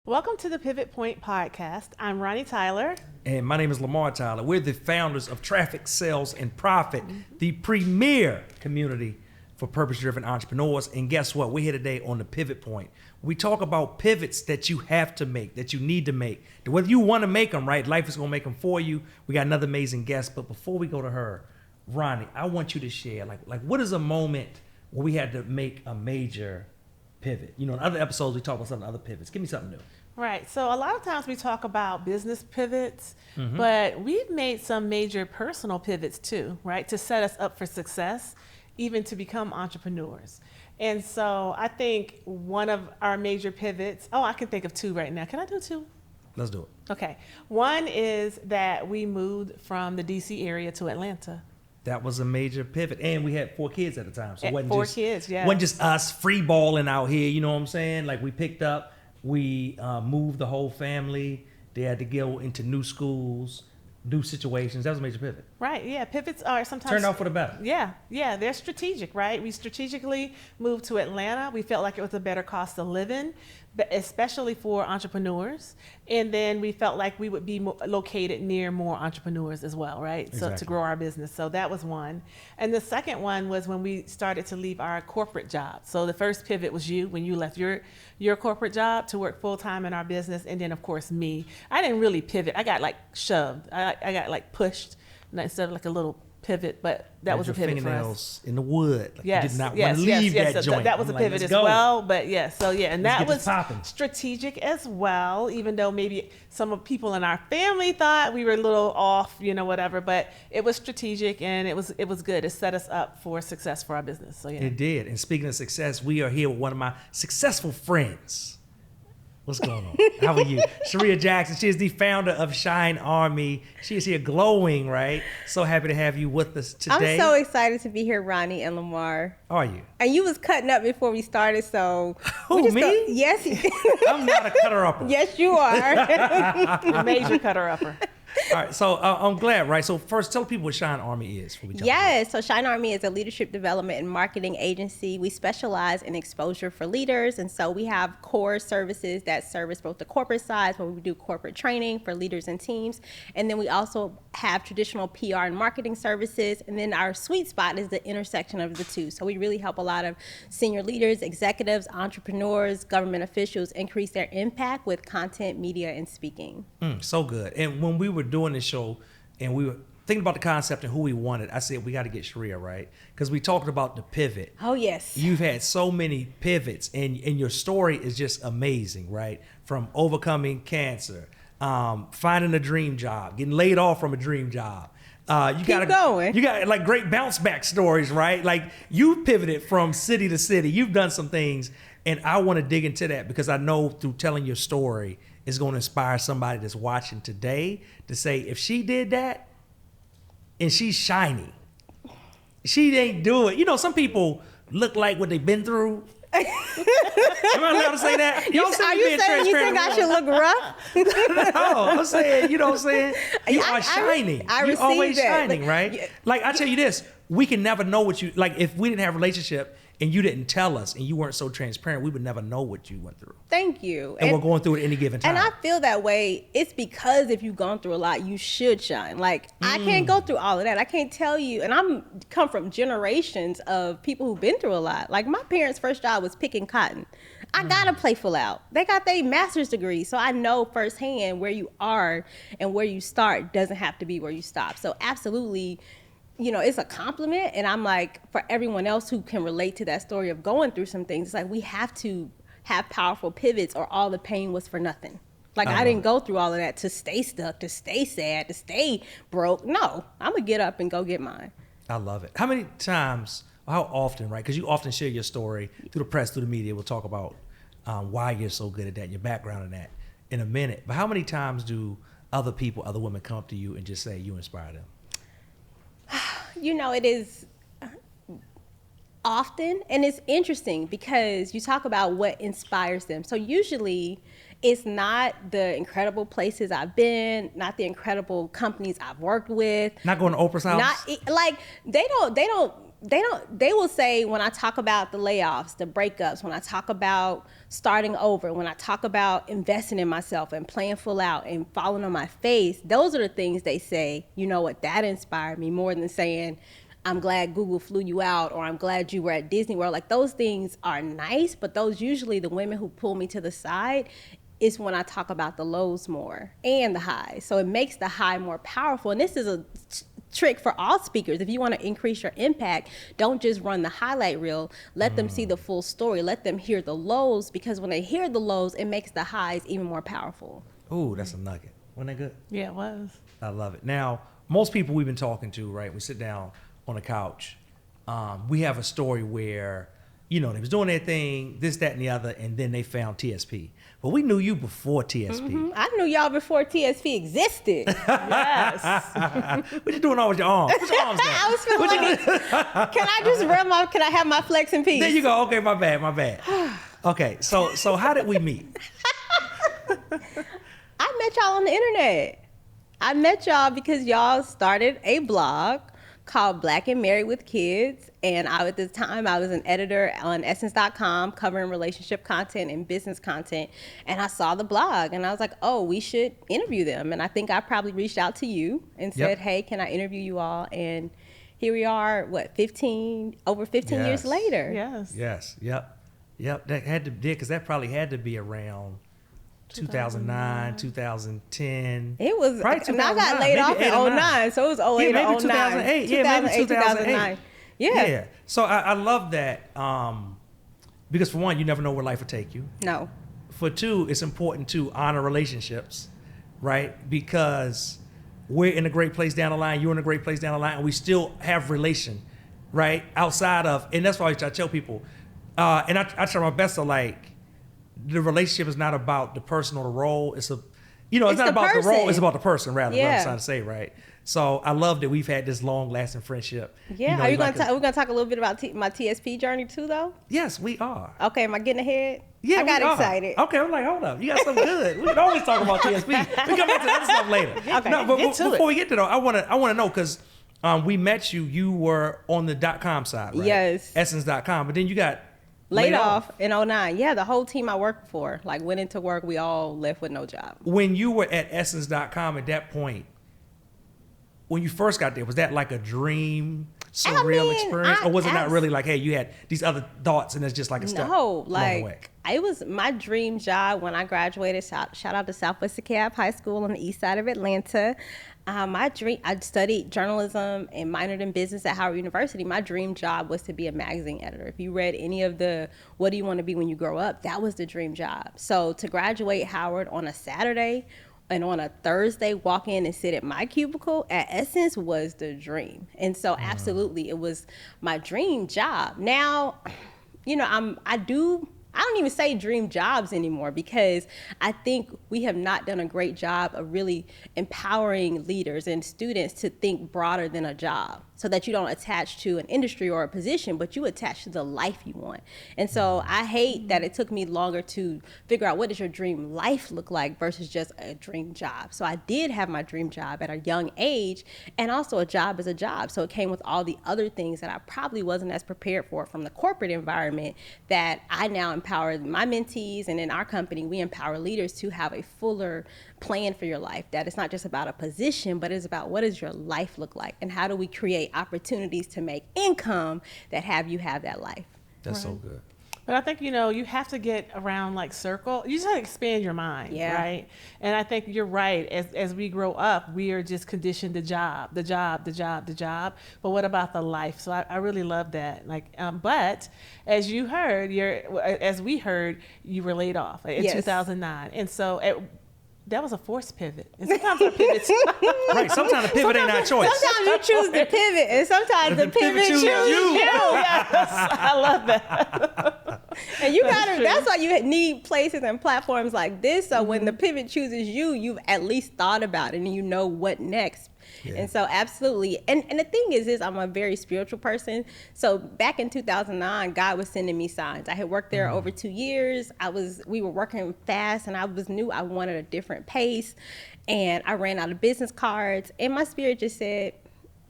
Welcome to the Pivot Point Podcast. I'm Ronnie Tyler. And my name is Lamar Tyler. We're the founders of Traffic, Sales, and Profit, the premier community for purpose-driven entrepreneurs. And guess what? We're here today on the Pivot Point. We talk about pivots that you have to make, that you need to make. Whether you want to make them, right? Life is going to make them for you. We got another amazing guest. But before we go to her, Ronnie, I want you to share, like what is a moment where we had to make a major pivot? You know, in other episodes, we talk about some other pivots. Give me something new. Right. So a lot of times we talk about business pivots, but we've made some major personal pivots too, right? To set us up for success, even to become entrepreneurs. And so I think one of our major pivots, I can think of two right now. Can I do two? Let's do it. Okay. One is that we moved from the DC area to Atlanta. That was a major pivot. And we had 4 kids at the time. So it wasn't four just, kids, yeah. wasn't just us free balling out here, you know what I'm saying? Like we picked up, we moved the whole family. They had to go into new schools, new situations. That was a major pivot. Right, yeah. Pivots are sometimes... Turned out for the better. Yeah, they're strategic, right? We strategically moved to Atlanta. We felt like it was a better cost of living, but especially for entrepreneurs. And then we felt like we would be located near more entrepreneurs as well, right? Exactly. So to grow our business. So that was one. And the second one was when we started to leave our corporate job. So the first pivot was you, when you left your corporate job to work full-time in our business. And then, of course, me. I didn't really pivot. I got like shoved. I got like pushed instead of like a little pivot, but that was a pivot for us. In the wood. Like yes, you did not yes, want to leave yes, that joint. That was a pivot as well, but yes. So yeah, and Let's that was strategic as well, even though maybe some of people in our family thought we were a little off, whatever, but it was strategic and it was good. It set us up for success for our business. So yeah. It did. And speaking of success, we are here with one of my successful friends. What's going on? How are you? Charreah Jackson. She is the founder of Shine Army. She is here glowing, right? So happy to have you with us today. I'm so excited to be here, Ronnie and Lamar. Are you? And you was cutting up before we started, so... Who, me? Yes. I'm not a cutter-upper. Yes, you are. A major cutter-upper. All right, so I'm glad, right? So first, tell people what Shine Army is. Yes, so Shine Army is a leadership development and marketing agency. We specialize in exposure for leaders, and so we have core services that service both the corporate side, where we do corporate training for leaders and teams, and then we also have traditional PR and marketing services, and then our sweet spot is the intersection of the two. So we really help a lot of senior leaders, executives, entrepreneurs, government officials increase their impact with content, media, and speaking. So good. And when we were doing this show and we were thinking about the concept and who we wanted, I said we got to get Charreah, right? Because we talked about the pivot. Oh yes. You've had so many pivots and your story is just amazing, right? From overcoming cancer, finding a dream job, getting laid off from a dream job. You got like great bounce back stories, right? Like you pivoted from city to city. You've done some things, and I want to dig into that because I know through telling your story is going to inspire somebody that's watching today to say, if she did that and she's shiny, she didn't do it. You know, some people look like what they've been through. Am I allowed to say that? Are you saying you think I should look rough? No, I'm saying, you know what I'm saying? You are shining. You're always shining, right? Yeah. Like, I tell you this, we can never know what you, like, if we didn't have a relationship and you didn't tell us and you weren't so transparent, we would never know what you went through. Thank you. And we're going through it at any given time. And I feel that way. It's because if you've gone through a lot, you should shine. Like, I can't go through all of that. I can't tell you. And I'm come from generations of people who've been through a lot. Like, my parents' first job was picking cotton. I got a playful out. They got their master's degree. So I know firsthand where you are and where you start doesn't have to be where you stop. So absolutely, it's a compliment. And I'm like, for everyone else who can relate to that story of going through some things, it's like we have to have powerful pivots or all the pain was for nothing. Like I didn't go through all of that to stay stuck, to stay sad, to stay broke. No, I'm going to get up and go get mine. I love it. How many times, how often, right? Because you often share your story through the press, through the media. We'll talk about why you're so good at that, your background in that in a minute. But how many times do other people, other women come up to you and just say you inspire them? It is often, and it's interesting because you talk about what inspires them. So usually it's not the incredible places I've been, not the incredible companies I've worked with. Not going to Oprah's house? Not like they don't they will say, when I talk about the layoffs, the breakups, when I talk about starting over, when I talk about investing in myself and playing full out and falling on my face, those are the things they say, you know what, that inspired me more than saying, I'm glad Google flew you out, or I'm glad you were at Disney World. Like, those things are nice, but those usually the women who pull me to the side is when I talk about the lows more and the highs. So it makes the high more powerful. And this is a trick for all speakers. If you want to increase your impact, don't just run the highlight reel. Let them see the full story. Let them hear the lows, because when they hear the lows, it makes the highs even more powerful. Ooh, that's a nugget. Wasn't that good? Yeah, it was. I love it. Now, most people we've been talking to, right, we sit down on the couch, we have a story where, you know, they was doing their thing, this, that, and the other, and then they found TSP. But we knew you before TSP. I knew y'all before TSP existed. Yes. What you doing all with your arms? What's your arms down? I was feeling like, can I have my flex in peace? There you go. Okay, my bad. Okay, so how did we meet? I met y'all on the internet. I met y'all because y'all started a blog called Black and Married with Kids. And at the time, I was an editor on Essence.com covering relationship content and business content. And I saw the blog and I was like, oh, we should interview them. And I think I probably reached out to you and said, hey, can I interview you all? And here we are, over 15 years later. Yes. Yep. That had to be, because that probably had to be around 2009, 2010. It was, and I got laid off in 09, so it was 08 maybe or 09. 2008. Yeah, maybe 2009. Yeah. So I love that, because for one, you never know where life will take you. No. For two, it's important to honor relationships, right? Because we're in a great place down the line, you're in a great place down the line, and we still have relation, right? Outside of, and that's why I tell people, and I try my best to, like, the relationship is not about the person or the role. It's not about the role. It's about the person, rather. Yeah. What I'm trying to say, right? So I love that we've had this long-lasting friendship. Yeah. Are we going to talk a little bit about my TSP journey too, though? Yes, we are. Okay. Am I getting ahead? Yeah, I got excited. Okay, I'm like, hold up. You got something good. We can always talk about TSP. We come back to that stuff later. Okay. No, but before we get to that, I want to know, because we met you. You were on the .com side, right? Yes. Essence.com, but then you got laid off in 09. Yeah, the whole team I worked for, like, went into work. We all left with no job. When you were at Essence.com at that point, when you first got there, was that like a dream, surreal experience? Or was it not really like, hey, you had these other thoughts and it's just like a step? No, like, it was my dream job when I graduated. Shout out to Southwest DeKalb High School on the east side of Atlanta. My dream, I studied journalism and minored in business at Howard University. My dream job was to be a magazine editor. If you read any of the What Do You Want to Be When You Grow Up, that was the dream job. So to graduate Howard on a Saturday and on a Thursday walk in and sit at my cubicle at Essence was the dream. And so absolutely, it was my dream job. Now, I don't even say dream jobs anymore, because I think we have not done a great job of really empowering leaders and students to think broader than a job, so that you don't attach to an industry or a position, but you attach to the life you want. And so I hate that it took me longer to figure out what does your dream life look like versus just a dream job. So I did have my dream job at a young age, and also a job is a job. So it came with all the other things that I probably wasn't as prepared for from the corporate environment, that I now empower my mentees, and in our company, we empower leaders to have a fuller plan for your life, that it's not just about a position, but it's about what does your life look like, and how do we create opportunities to make income that have you have that life. That's so good. But I think, you have to get around, like, circle. You just have to expand your mind, right? And I think you're right. As we grow up, we are just conditioned the job. But what about the life? So I really love that. Like, but as we heard, you were laid off in 2009. And so that was a forced pivot. And sometimes our pivots... Right, sometimes the pivot ain't our choice. Sometimes you choose to pivot, and sometimes the pivot chooses you. Yes, I love that. And that's why you need places and platforms like this, so when the pivot chooses you, you've at least thought about it and you know what next. Yeah. And so absolutely. And the thing is I'm a very spiritual person. So back in 2009, God was sending me signs. I had worked there over 2 years. We were working fast, and I knew I wanted a different pace, and I ran out of business cards, and my spirit just said,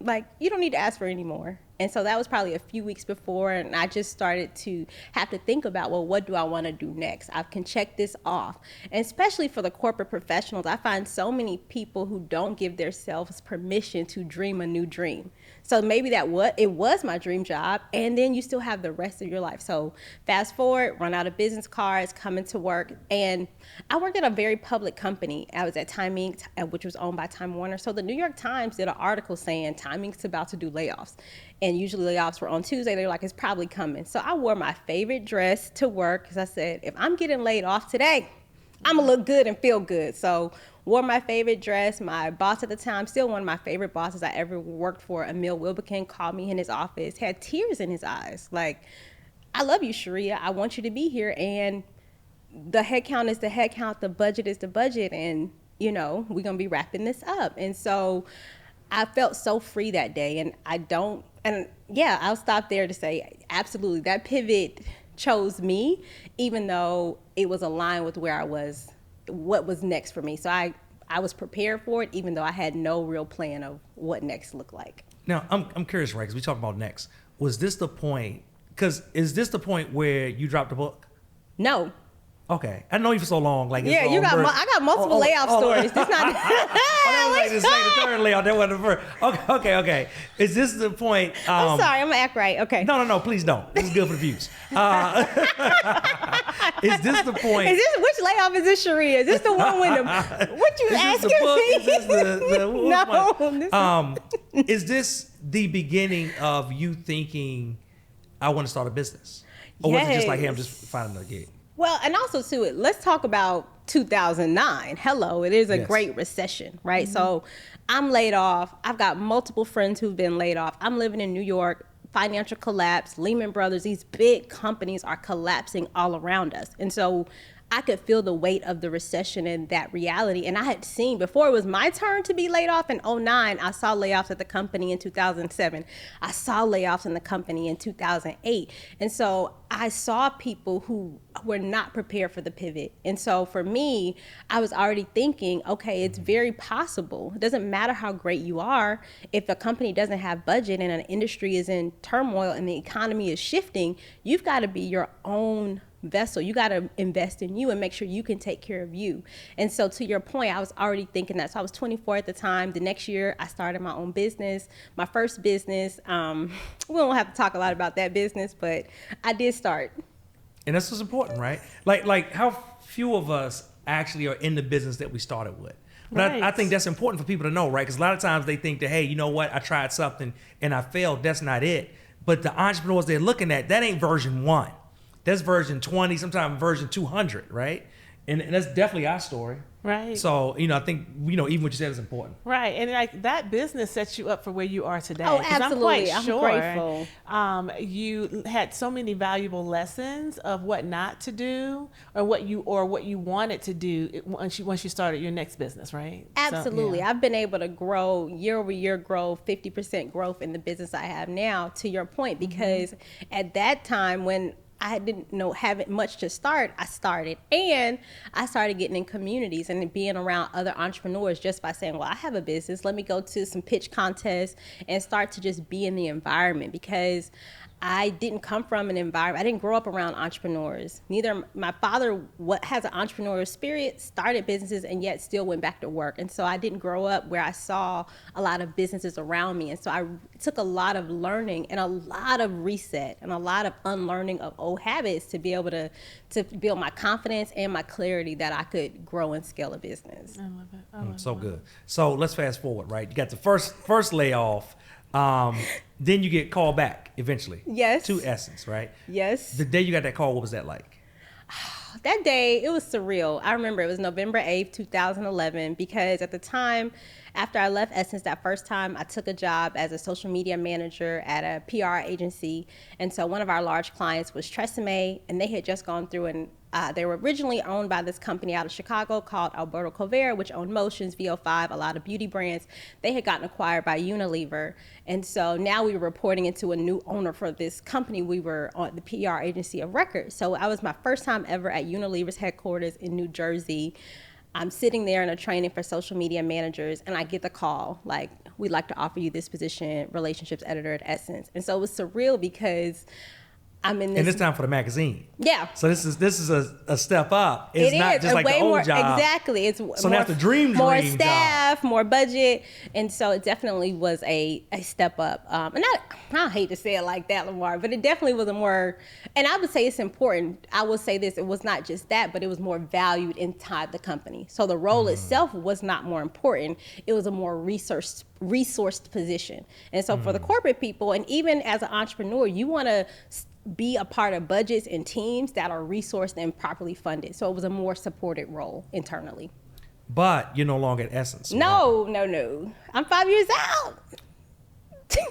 like, you don't need to ask for any more. And so that was probably a few weeks before, and I just started to have to think about, well, what do I want to do next? I can check this off. And especially for the corporate professionals, I find so many people who don't give themselves permission to dream a new dream. So maybe it was my dream job, and then you still have the rest of your life. So fast forward, run out of business cards, coming to work, and I worked at a very public company. I was at Time Inc., which was owned by Time Warner. So the New York Times did an article saying Time Inc.'s about to do layoffs. And usually layoffs were on Tuesday. They're like, it's probably coming. So I wore my favorite dress to work because I said, if I'm getting laid off today, I'm gonna look good and feel good. So wore my favorite dress. My boss at the time, still one of my favorite bosses I ever worked for, Emil Wilbekin, called me in his office, had tears in his eyes. Like, I love you, Charreah. I want you to be here. And the head count is the head count. The budget is the budget. And, we're going to be wrapping this up. And so I felt so free that day. And I'll stop there to say, absolutely, that pivot chose me, even though it was aligned with where I was, what was next for me. So I was prepared for it, even though I had no real plan of what next looked like. Now, I'm curious, right, because we talk about next. Was this the point, is this the point where you dropped the book? No. Okay. I know you for so long. Like, yeah, I got multiple layoff stories. This not. I was like, this like the third layoff. That wasn't the first. Okay. Is this the point? I'm sorry. I'm going to act right. Okay. No. Please don't. This is good for the views. Is this the point? Which layoff is this, Charreah? Is this the one with the, what you asking me? Is this the No. Is this the beginning of you thinking, I want to start a business? Or was it just like, hey, I'm just finding a gig? Well, and also too, let's talk about 2009. Hello, it is a great recession, right? Mm-hmm. So I'm laid off. I've got multiple friends who've been laid off. I'm living in New York, financial collapse, Lehman Brothers, these big companies are collapsing all around us. And so I could feel the weight of the recession and that reality. And I had seen, before it was my turn to be laid off in 2009, I saw layoffs at the company in 2007. I saw layoffs in the company in 2008. And so I saw people who were not prepared for the pivot. And so for me, I was already thinking, okay, it's very possible. It doesn't matter how great you are. If a company doesn't have budget and an industry is in turmoil and the economy is shifting, you've got to be your own vessel. You got to invest in you and make sure you can take care of you. And so to your point, I was already thinking that. So I was 24 at the time. The next year I started my own business, my first business. We don't have to talk a lot about that business, but I did start. And that's what's important, right? Like how few of us actually are in the business that we started with. But right. I think that's important for people to know, right? Because a lot of times they think that, hey, you know what? I tried something and I failed. That's not it. But the entrepreneurs they're looking at, that ain't version 1. That's version 20, sometimes version 200, right? And that's definitely our story. Right. So, I think, even what you said is important. Right. And like that business sets you up for where you are today. Oh, absolutely. I'm grateful. You had so many valuable lessons of what not to do or what you wanted to do once you started your next business, right? Absolutely. So, yeah. I've been able to grow year over year, 50% growth in the business I have now, to your point, because at that time when I didn't have much to start, I started. And I started getting in communities and being around other entrepreneurs just by saying, well, I have a business. Let me go to some pitch contests and start to just be in the environment, because I didn't come from an environment. I didn't grow up around entrepreneurs. Neither my father has an entrepreneurial spirit, started businesses, and yet still went back to work. And so I didn't grow up where I saw a lot of businesses around me. And so I took a lot of learning and a lot of reset and a lot of unlearning of old habits to be able to build my confidence and my clarity that I could grow and scale a business. I love it. So good. So let's fast forward, right? You got the first layoff. Then you get called back eventually. Yes. To Essence, right? Yes. The day you got that call, what was that like? That day, it was surreal. I remember it was November 8th, 2011, because at the time, after I left Essence that first time, I took a job as a social media manager at a PR agency. And so one of our large clients was Tresemme, and they had just gone through and they were originally owned by this company out of Chicago called Alberto Covera, which owned Motions, VO5, a lot of beauty brands. They had gotten acquired by Unilever. And so now we were reporting into a new owner for this company. We were on the PR agency of record. So I was my first time ever at Unilever's headquarters in New Jersey. I'm sitting there in a training for social media managers, and I get the call, like, we'd like to offer you this position, relationships editor at Essence. And so it was surreal because I'm in this. And this time for the magazine. Yeah. So this is a step up. It's It not is. just like way the old more, job. Exactly. It's So now it's the dream more job. staff, more budget. And so it definitely was a step up. And I hate to say it like that, Lamar, but it definitely was a more, and I would say it's important. I will say this, it was not just that, but it was more valued inside the company. So the role itself was not more important. It was a more resourced position. And so for the corporate people, and even as an entrepreneur, you want to be a part of budgets and teams that are resourced and properly funded. So it was a more supported role internally. But you're no longer at Essence. No. I'm 5 years out.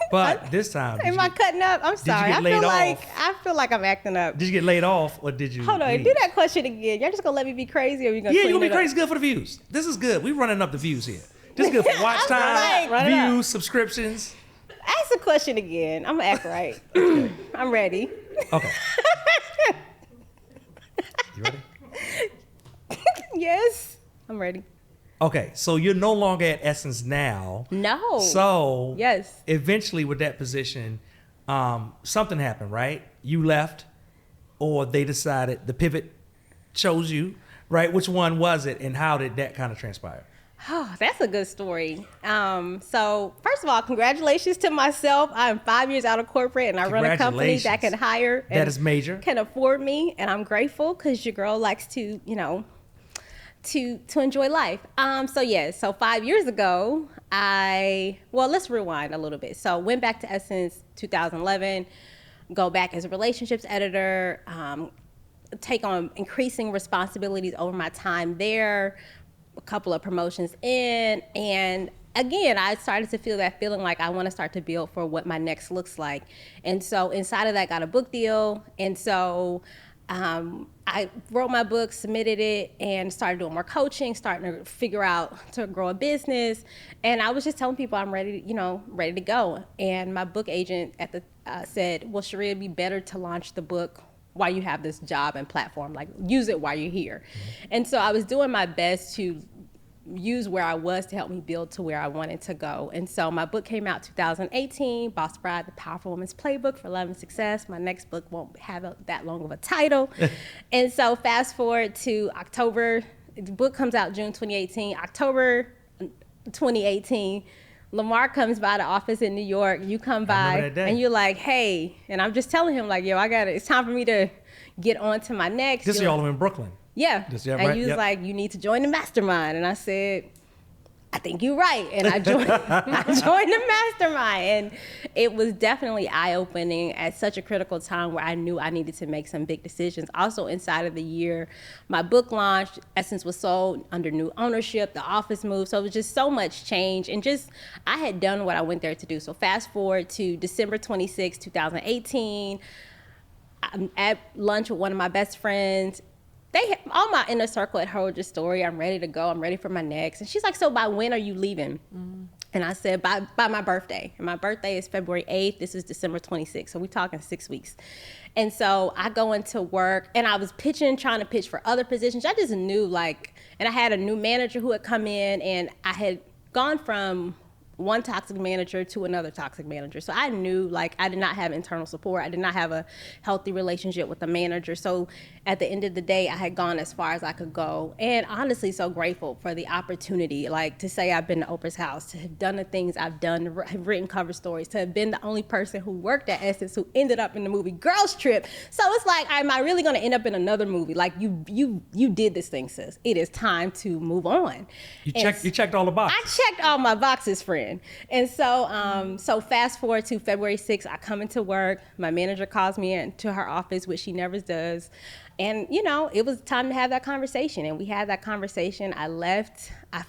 But this time, Am I cutting up? I'm sorry. get laid off? I feel like I'm acting up. did you get laid off or did you? Hold on, leave? do that question again. Y'all just gonna let me be crazy, or you gonna? Yeah, clean you're gonna it be up? crazy. Good for the views. This is good. We're running up the views here. This is good for watch time, Run it up. views, subscriptions. Ask the question again. I'm gonna act right. I'm ready. Okay. You ready? Yes, I'm ready. Okay, so you're no longer at Essence now. No. So Yes. eventually with that position, something happened, right? You left, or they decided the pivot chose you, right? Which one was it, and how did that kind of transpire? Oh, that's a good story. So first of all, congratulations to myself. I'm 5 years out of corporate, and I run a company that can hire. That is major. Can afford me, and I'm grateful because your girl likes to, to enjoy life. So 5 years ago, let's rewind a little bit. So went back to Essence 2011, go back as a relationships editor, take on increasing responsibilities over my time there, a couple of promotions in, and again, I started to feel that feeling like I want to start to build for what my next looks like. And so inside of that, got a book deal. And so I wrote my book, submitted it, and started doing more coaching, starting to figure out to grow a business. And I was just telling people I'm ready to go. And my book agent said, well, Charreah, it'd be better to launch the book while you have this job and platform, like use it while you're here. And so I was doing my best to use where I was to help me build to where I wanted to go. And so my book came out 2018, Boss Bride, The Powerful Woman's Playbook for Love and Success. My next book won't have that long of a title. And so fast forward to October, the book comes out June 2018, October 2018, Lamar comes by the office in New York. You come by and you're like, hey, and I'm just telling him like, yo, it's time for me to get on to my next. This is all in Brooklyn. Yeah. Right? You was like, you need to join the mastermind. And I said, I think you're right. And I joined the mastermind. And it was definitely eye-opening at such a critical time where I knew I needed to make some big decisions. Also inside of the year, my book launched, Essence was sold under new ownership, the office moved. So it was just so much change. And just, I had done what I went there to do. So fast forward to December 26, 2018, I'm at lunch with one of my best friends. All my inner circle had heard your story. I'm ready to go. I'm ready for my next. And she's like, so by when are you leaving? Mm-hmm. And I said, by my birthday. And my birthday is February 8th. This is December 26th. So we're talking 6 weeks. And so I go into work, and I was trying to pitch for other positions. I just knew, and I had a new manager who had come in, and I had gone from one toxic manager to another toxic manager. So I knew I did not have internal support. I did not have a healthy relationship with the manager. So at the end of the day, I had gone as far as I could go. And honestly, so grateful for the opportunity, to say I've been to Oprah's house, to have done the things I've done, have written cover stories, to have been the only person who worked at Essence who ended up in the movie Girls Trip. So it's like, am I really going to end up in another movie? You did this thing, sis. It is time to move on. You checked all the boxes. I checked all my boxes, friend. And so, so fast forward to February 6th, I come into work. My manager calls me into her office, which she never does. And, it was time to have that conversation. And we had that conversation. I left. I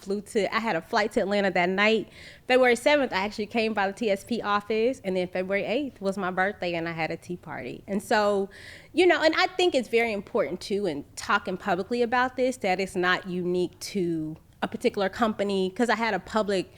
had a flight to Atlanta that night. February 7th, I actually came by the TSP office. And then February 8th was my birthday, and I had a tea party. And so, and I think it's very important, too, in talking publicly about this, that it's not unique to a particular company. Because I had a public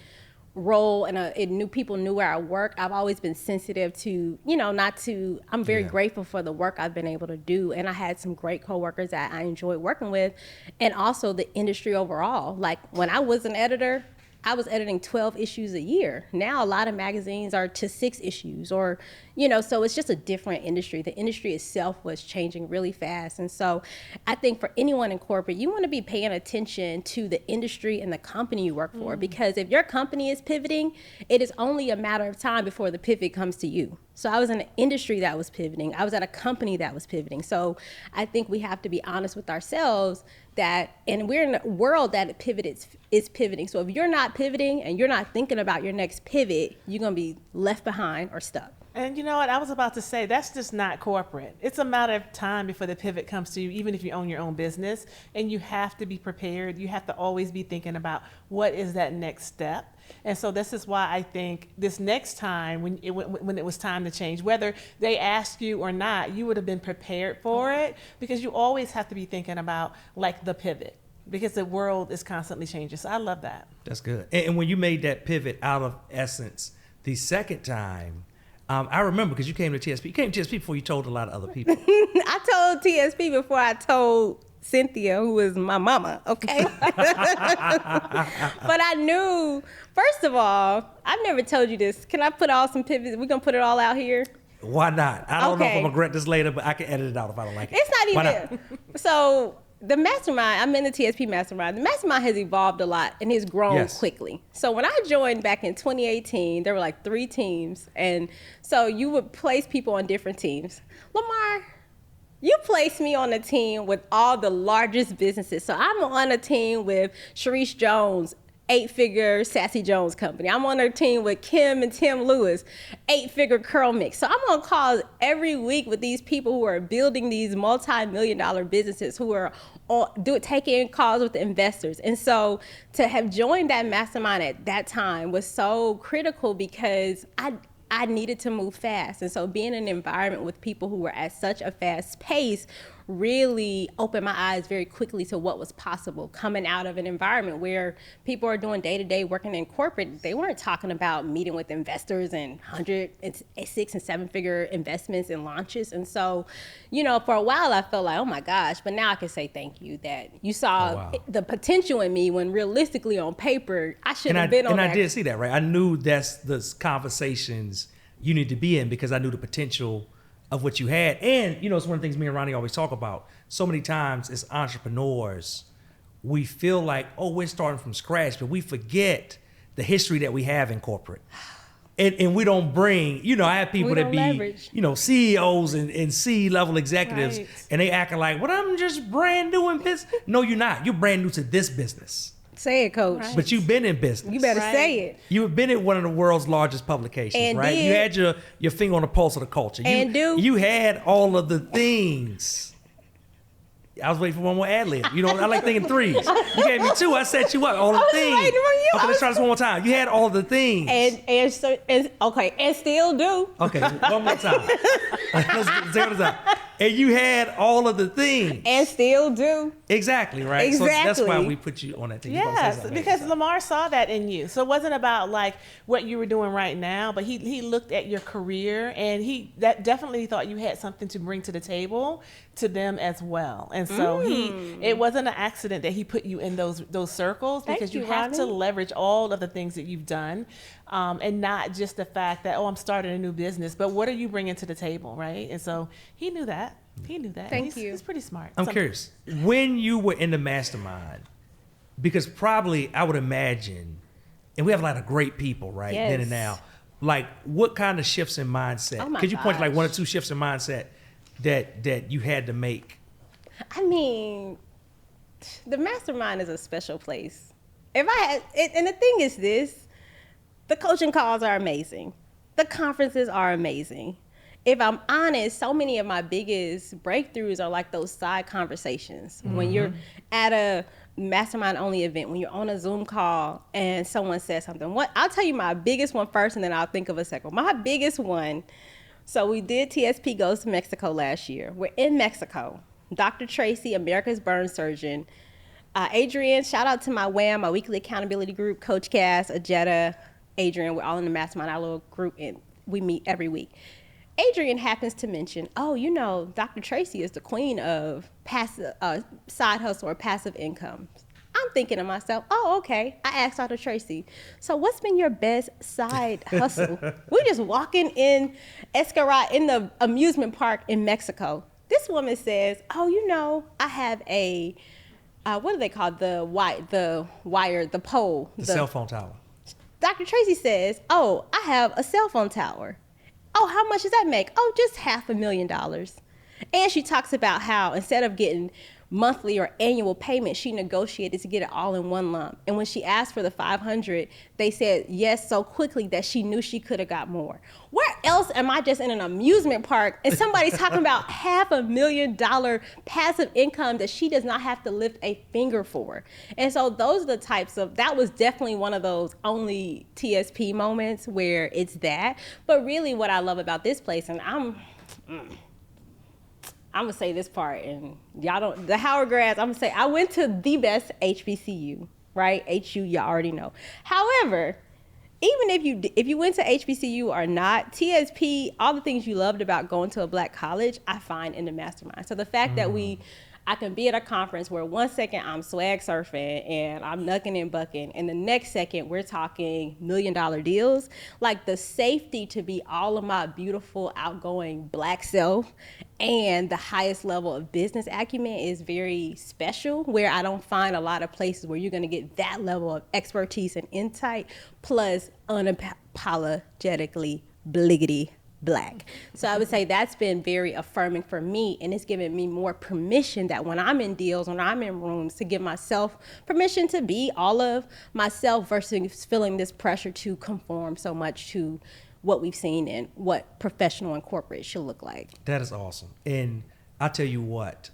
role and new people knew where I work, I've always been sensitive to, I'm very grateful for the work I've been able to do. And I had some great coworkers that I enjoyed working with, and also the industry overall. Like when I was an editor, I was editing 12 issues a year. Now a lot of magazines are to 6 issues or, so it's just a different industry. The industry itself was changing really fast. And so I think for anyone in corporate, you want to be paying attention to the industry and the company you work for, because if your company is pivoting, it is only a matter of time before the pivot comes to you. So I was in an industry that was pivoting. I was at a company that was pivoting. So I think we have to be honest with ourselves and we're in a world that is pivoting. So if you're not pivoting and you're not thinking about your next pivot, you're going to be left behind or stuck. And you know what? I was about to say, that's just not corporate. It's a matter of time before the pivot comes to you, even if you own your own business. And you have to be prepared. You have to always be thinking about what is that next step. And so this is why I think this next time when it was time to change, whether they asked you or not, you would have been prepared for it, because you always have to be thinking about like the pivot, because the world is constantly changing. So I love that. That's good. And when you made that pivot out of Essence the second time, I remember because you came to TSP. You came to TSP before you told a lot of other people. I told TSP before I told Cynthia, who is my mama, okay? But I knew, first of all, I've never told you this. Can I put all some pivots? We're going to put it all out here? Why not? I don't know if I'm going to regret this later, but I can edit it out if I don't like it. It's not even. Why not? So the mastermind, I'm in the TSP mastermind. The mastermind has evolved a lot and has grown quickly. So when I joined back in 2018, there were like 3 teams. And so you would place people on different teams. Lamar, you placed me on a team with all the largest businesses. So I'm on a team with Sharice Jones, 8-figure Sassy Jones company. I'm on a team with Kim and Tim Lewis, 8-figure Curl Mix. So I'm on calls every week with these people who are building these multi-million-dollar businesses, who are taking calls with the investors. And so to have joined that mastermind at that time was so critical, because I needed to move fast. And so being in an environment with people who were at such a fast pace really opened my eyes very quickly to what was possible coming out of an environment where people are doing day-to-day working in corporate. They weren't talking about meeting with investors and 100 and 6 and 7-figure investments and launches. And so, for a while I felt like, oh my gosh, but now I can say thank you that you saw the potential in me, when realistically on paper, I shouldn't have been on that. And I did see that, right? I knew that's the conversations you need to be in, because I knew the potential of what you had. And, it's one of the things me and Ronnie always talk about. So many times as entrepreneurs, we feel like, we're starting from scratch, but we forget the history that we have in corporate. And we don't bring, I have people that be, leverage. CEOs and C-level executives, and they acting like, I'm just brand new in business. No, you're not. You're brand new to this business. Say it, Coach. Right. But you've been in business. You better say it. You've been at one of the world's largest publications, and right? You had your finger on the pulse of the culture. You had all of the things. I was waiting for one more ad lib. I like thinking 3s. You gave me 2. I set you up. All of the things. Okay, let's try this one more time. You had all the things. And still do. Okay, one more time. Let's zero this out. And you had all of the things. And still do. Exactly, right? Exactly. So that's why we put you on that team. Yes, because Lamar saw that in you. So it wasn't about like what you were doing right now, but he looked at your career, and he definitely thought you had something to bring to the table to them as well. And so it wasn't an accident that he put you in those circles, because you have to leverage all of the things that you've done, and not just the fact that, I'm starting a new business, but what are you bringing to the table, right? And so he knew that. Thank you. He's pretty smart. I'm curious, when you were in the mastermind, because probably I would imagine, and we have a lot of great people, right? Yes. Then and now, like what kind of shifts in mindset? Oh my Could you point to like gosh. 1 or 2 shifts in mindset that you had to make? I mean, the mastermind is a special place. If I had, and the thing is this, the coaching calls are amazing. The conferences are amazing. If I'm honest, so many of my biggest breakthroughs are like those side conversations. When you're at a mastermind only event, when you're on a Zoom call and someone says something. I'll tell you my biggest one first, and then I'll think of a second. My biggest one, so we did TSP Goes to Mexico last year. We're in Mexico. Dr. Tracy, America's burn surgeon. Adrienne, shout out to my WAM, my weekly accountability group, Coach Cass, Ajetta, Adrian. We're all in the mastermind, our little group, and we meet every week. Adrian happens to mention, oh, you know, Dr. Tracy is the queen of passive side hustle or passive income. I'm thinking to myself, oh, okay. I asked Dr. Tracy, so what's been your best side hustle? We're just walking in Escarat in the amusement park in Mexico. This woman says, oh, you know, I have a, what do they call the pole? The cell phone tower. Dr. Tracy says, oh, I have a cell phone tower. Oh, how much does that make? Oh, just $500,000. And she talks about how instead of getting monthly or annual payment, she negotiated to get it all in one lump. And when she asked for the $500, they said yes so quickly that she knew she could have got more. Where else am I just in an amusement park and somebody's talking about $500,000 passive income that she does not have to lift a finger for? And so those are the types of, that was definitely one of those only TSP moments where it's that. But really what I love about this place, and I'm gonna say this part, and y'all don't, the Howard grads, I'm gonna say I went to the best HBCU, right? HU, y'all already know. However, even if you went to HBCU or not, TSP, all the things you loved about going to a Black college, I find in the mastermind. So the fact that I can be at a conference where one second I'm swag surfing and I'm knucking and bucking, and the next second we're talking $1 million deals. Like the safety to be all of my beautiful, outgoing Black self and the highest level of business acumen is very special, where I don't find a lot of places where you're gonna get that level of expertise and insight, plus unapologetically bliggity Black. So I would say that's been very affirming for me, and it's given me more permission that when I'm in deals, when I'm in rooms, to give myself permission to be all of myself versus feeling this pressure to conform so much to what we've seen and what professional and corporate should look like. That is awesome. And I'll tell you what,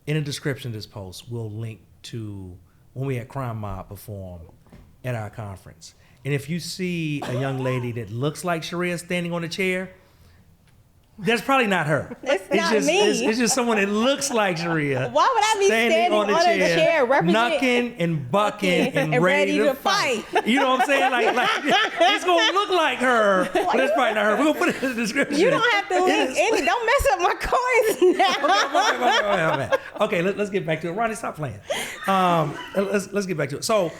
in the description of this post, we'll link to when we had Crime Mob perform at our conference. And if you see a young lady that looks like Charreah standing on a chair, that's probably not her. It's not me. It's just someone that looks like Charreah. Why would I be standing on a chair knucking and bucking and ready to fight? You know what I'm saying? Like it's going to look like her, but that's probably not her. We're going to put it in the description. You don't have to link any. Don't mess up my coins now. Okay, let's get back to it. Ronnie, stop playing. Let's get back to it. So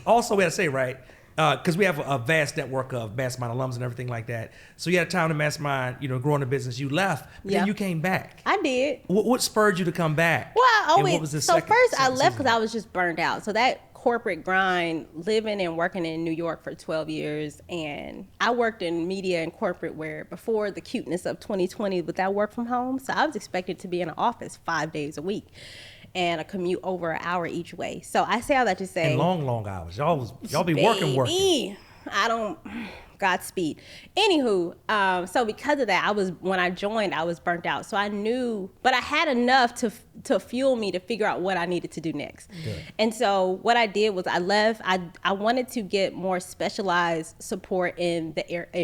also we have to say, right, because we have a vast network of mastermind alums and everything like that. So you had time to mastermind, growing the business. You left, but then you came back. I did. What spurred you to come back? Well, first I left because I was just burned out. So that corporate grind, living and working in New York for 12 years, and I worked in media and corporate where before the cuteness of 2020 with that work from home, so I was expected to be in an office 5 days a week and a commute over an hour each way. So I say all that to say, and long hours. Y'all be working. I don't. Godspeed. Anywho, so because of that, when I joined, I was burnt out. So I knew, but I had enough to fuel me to figure out what I needed to do next. Good. And so what I did was I left. I wanted to get more specialized support in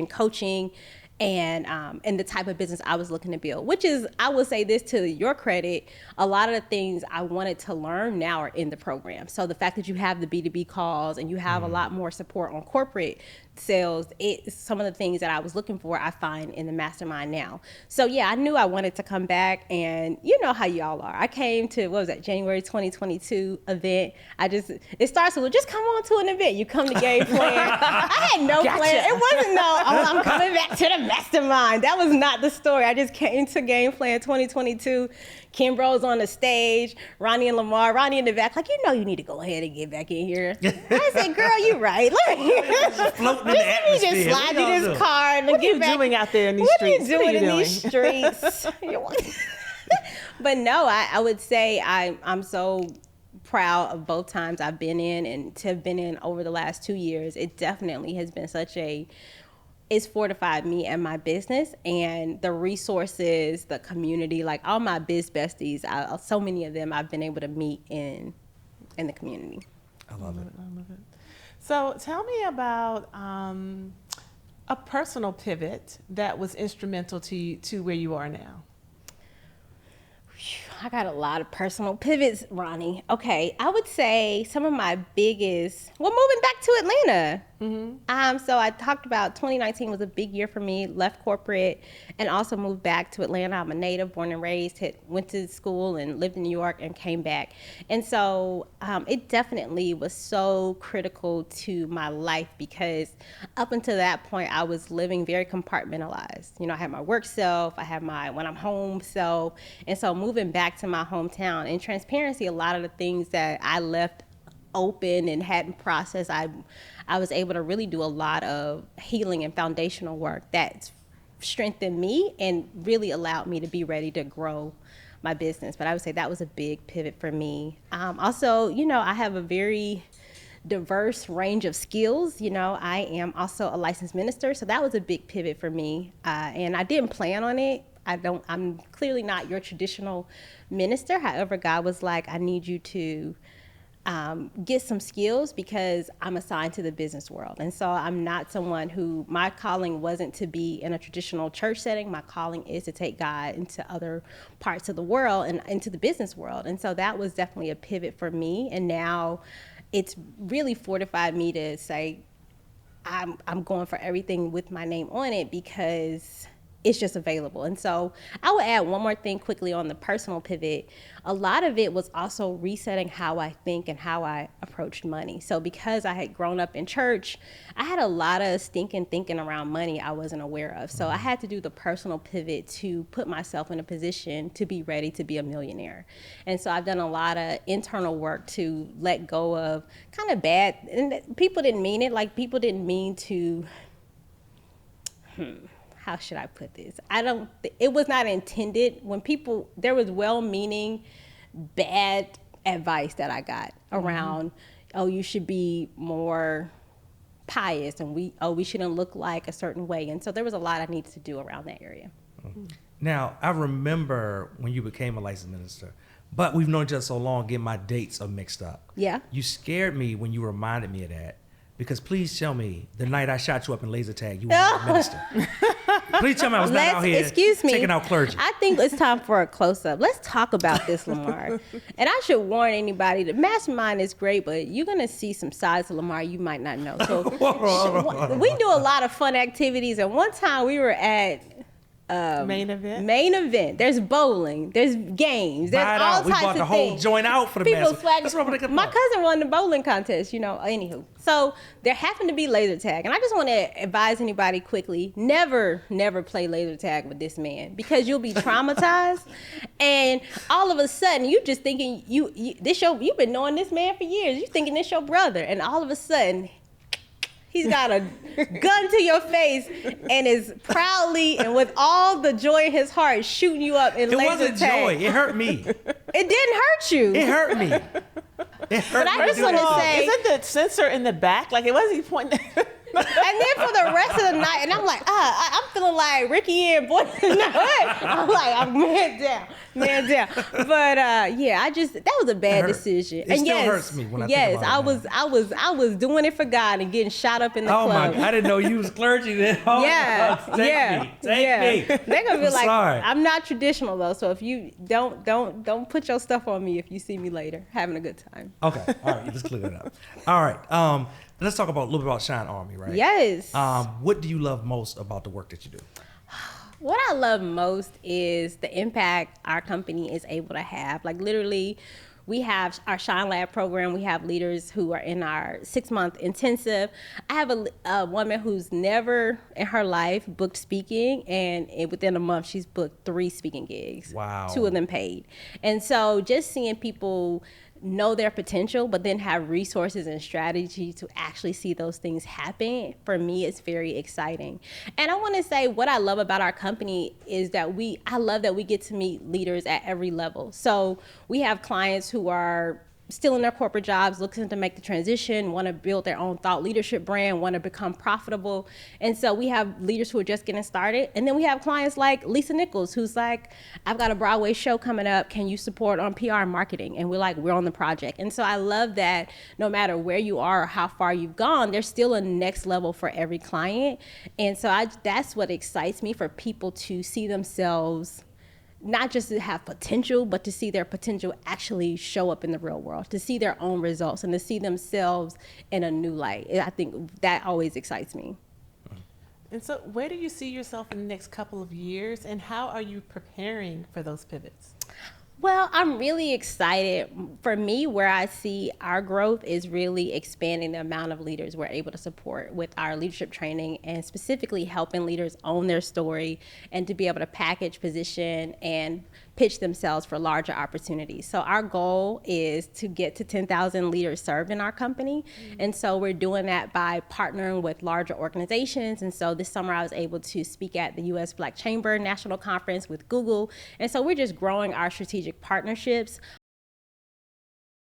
coaching and the type of business I was looking to build, which is, I will say this to your credit, a lot of the things I wanted to learn now are in the program. So the fact that you have the B2B calls and you have a lot more support on corporate sales, it's some of the things that I was looking for, I find in the mastermind now. So yeah, I knew I wanted to come back, and you know how y'all are. I came to, what was that, January 2022 event. It starts with, just come on to an event. You come to game plan. I had no plan. It wasn't I'm coming back to the mastermind. That was not the story. I just came to game plan 2022. Kimbro's on the stage, Ronnie and Lamar, Ronnie in the back, like, you need to go ahead and get back in here. I said, girl, you right. Let me just slide you this card. What are you doing out there in these streets? What are you doing in these streets? But no, I would say I'm so proud of both times I've been in and to have been in over the last 2 years. It definitely has been it's fortified me and my business and the resources, the community, like all my biz besties, so many of them I've been able to meet in the community. I love it. So tell me about a personal pivot that was instrumental to where you are now. I got a lot of personal pivots, Ronnie. Okay, I would say some of my biggest, well, moving back to Atlanta. So I talked about 2019 was a big year for me, left corporate and also moved back to Atlanta. I'm a native, born and raised, went to school and lived in New York and came back. And so it definitely was so critical to my life because up until that point, I was living very compartmentalized. You know, I had my work self, I had my when I'm home self. And so moving back to my hometown, in transparency, a lot of the things that I left open and hadn't processed, I was able to really do a lot of healing and foundational work that strengthened me and really allowed me to be ready to grow my business. But I would say that was a big pivot for me. Also, you know, I have a very diverse range of skills. You know, I am also a licensed minister, so that was a big pivot for me. And I didn't plan on it. I'm clearly not your traditional minister. However, God was like, I need you to get some skills because I'm assigned to the business world. And so I'm not someone who, my calling wasn't to be in a traditional church setting. My calling is to take God into other parts of the world and into the business world. And so that was definitely a pivot for me. And now it's really fortified me to say, I'm going for everything with my name on it because it's just available. And so I would add one more thing quickly on the personal pivot. A lot of it was also resetting how I think and how I approached money. So because I had grown up in church, I had a lot of stinking thinking around money I wasn't aware of. So I had to do the personal pivot to put myself in a position to be ready to be a millionaire. And so I've done a lot of internal work to let go of kind of bad, and people didn't mean it, like people didn't mean to, how should I put this? It was not intended when people, there was well-meaning bad advice that I got around, oh, you should be more pious and we shouldn't look like a certain way. And so there was a lot I needed to do around that area. Now, I remember when you became a licensed minister, but we've known each other so long, getting my dates are mixed up. Yeah. You scared me when you reminded me of that. Because please tell me, the night I shot you up in laser tag, you were not a minister. Please tell me I was not out here taking out clergy. I think it's time for a close-up. Let's talk about this, Lamar. And I should warn anybody, the mastermind is great, but you're going to see some sides of Lamar you might not know. So we do a lot of fun activities. And one time we were at Main event. There's bowling. There's games. There's all types of things. We bought the whole joint out for the master. My cousin won the bowling contest, you know, anywho. So there happened to be laser tag. And I just want to advise anybody quickly, never play laser tag with this man because you'll be traumatized. And all of a sudden, you just thinking, you've been knowing this man for years. You thinking this your brother. And all of a sudden, he's got a gun to your face and is proudly and with all the joy in his heart shooting you up in laser tag. It wasn't joy. It hurt me. It didn't hurt you. It hurt me. But I just want to say, isn't the sensor in the back? Like it wasn't he pointing. And then for the rest of the night, and I'm like, I'm feeling like Ricky and Boy. I'm like, I'm man down. But yeah, that was a bad decision. It still hurts me when I think about it. I was doing it for God and getting shot up in the club. Oh my! I didn't know you was clergy then. Oh, Take me. They're gonna be like, sorry. I'm not traditional though, so if you don't put your stuff on me if you see me later having a good time. Okay, all right, let's clear that up. All right, let's talk a little bit about Shine Army, right? Yes. What do you love most about the work that you do? What I love most is the impact our company is able to have. Like literally, we have our Shine Lab program. We have leaders who are in our 6-month intensive. I have a woman who's never in her life booked speaking, and within a month, she's booked 3 speaking gigs. Wow. 2 of them paid. And so just seeing people know their potential, but then have resources and strategy to actually see those things happen, for me, it's very exciting. And I want to say what I love about our company is that I love that we get to meet leaders at every level. So we have clients who are still in their corporate jobs, looking to make the transition, want to build their own thought leadership brand, want to become profitable. And so we have leaders who are just getting started. And then we have clients like Lisa Nichols, who's like, I've got a Broadway show coming up. Can you support on PR and marketing? And we're like, we're on the project. And so I love that no matter where you are or how far you've gone, there's still a next level for every client. And so that's what excites me, for people to see themselves not just to have potential, but to see their potential actually show up in the real world, to see their own results and to see themselves in a new light. I think that always excites me. And so where do you see yourself in the next couple of years, and how are you preparing for those pivots? Well, I'm really excited. For me, where I see our growth is really expanding the amount of leaders we're able to support with our leadership training, and specifically helping leaders own their story and to be able to package, position, and pitch themselves for larger opportunities. So our goal is to get to 10,000 leaders served in our company. And so we're doing that by partnering with larger organizations. And so this summer I was able to speak at the U.S. Black Chamber National Conference with Google. And so we're just growing our strategic partnerships.